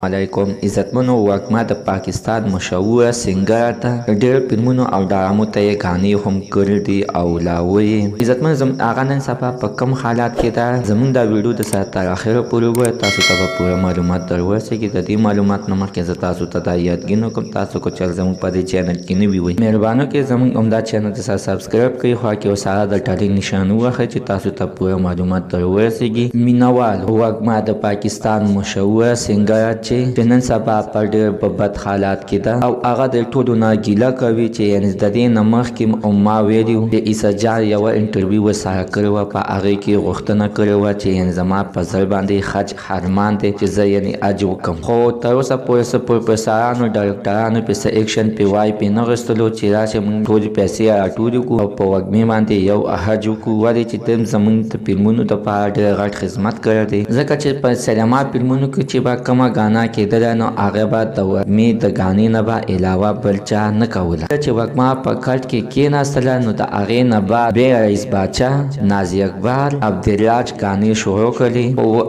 علیکم. عزتمنو وګما د پاکستان مشهوره سنگر ته ډېر فلمونو او ډرامو ته یې غانې هم کړي دي او لاوي. عزتمن هغه نن سبا په کم حالات کې ده. زمونږ دا ویډیو د سره تر اخره پورې وګورئ، تاسو ته به پوره معلومات در ورسېږي. د دې معلومات نه مخکې زه تاسو ته دا یادګي کوم، تاسو کو چې زموږ په دې چینل کې نوي وئ مهرباني وکړئ زموږ همدا چینل ته سبسکرایب کړئ، خوا کې سره د ټالۍ نشان ووهئ چې تاسو ته پوره معلومات در ورسېږي. مینوال وګما د پاکستان مشهوره سنگر چې نن سبا په ډېر په بد حالات کې ده او هغه د ټولو نه ګیله کوي چې یعنې د دې نه مخکې ما ویلي وو د عیسی جان یوه انټرویو ورسره کړې وه، په هغې کې غوښتنه کړې وه چې یعنې زما په زړه باندې حج حرمان دی چې زه یعنې حج وکړم، خو تر اوسه پورې څه پروفیسرانو ډایرکټرانو پې څه ایکشن پې وایي پې نه غوښتلو چې راشئ موږ ټولې پیسې راټولې کړو او په وږمې باندې یو حج وکړو. ولې چې دوی زموږ د فلمونو دپاره ډېر غټ خدمت کړی دی، ځکه چې په سینما فلمونو کې چې به کومه ګانا کېدله نو هغې به د وږمې د ګانې نه به علاوه بل چا نه کوله. چې وږما په کټ کې کېناستله نو د هغې نه به بیا رئیس باچا، نازي اقبال، عبدالراج ګانې شروع کړلې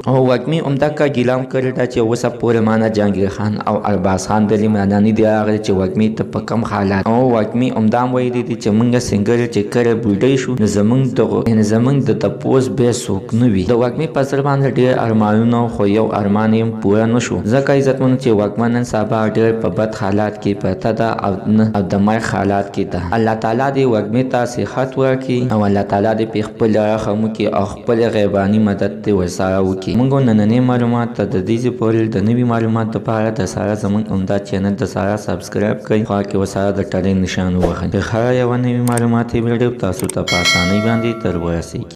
او وږمې همدغه ګیله هم کړې ده چې اوسه پورې ما نه جهانګیر خان او ارباز خان دلې میداني دی راغلی چې وږمې ته په کم حالات او وږمې همدا هم ویلي دي چې موږ سنګر چې کله بوډۍ شو نو زموږ د تپوس بیا څوک نه وي. د وږمې په زړه باندې ډېر ارمانونه خو یو ارمان یې پوره نه شو، ځکه عزتمنو چې وږمه نن سبا ډېر په بد حالات کې پرته ده او د مرګ حالات کې ده. الله تعالی دې وږمې ته صحت ورکړي او الله تعالی دې په خپل رحم وکړي او خپل غیباني مدد دې ورسره وکړي. موږ نننۍ معلومات ته د دې پورې د نوي معلومات لپاره د سره زموږ همدا چینل د سره سبسکرایب کړئ، خوا کې ورسره د ټالۍ نشان ووهئ. د هره یوه نوي معلوماتي ویډیو تاسو ته په اسانۍ باندې در ورسېږي.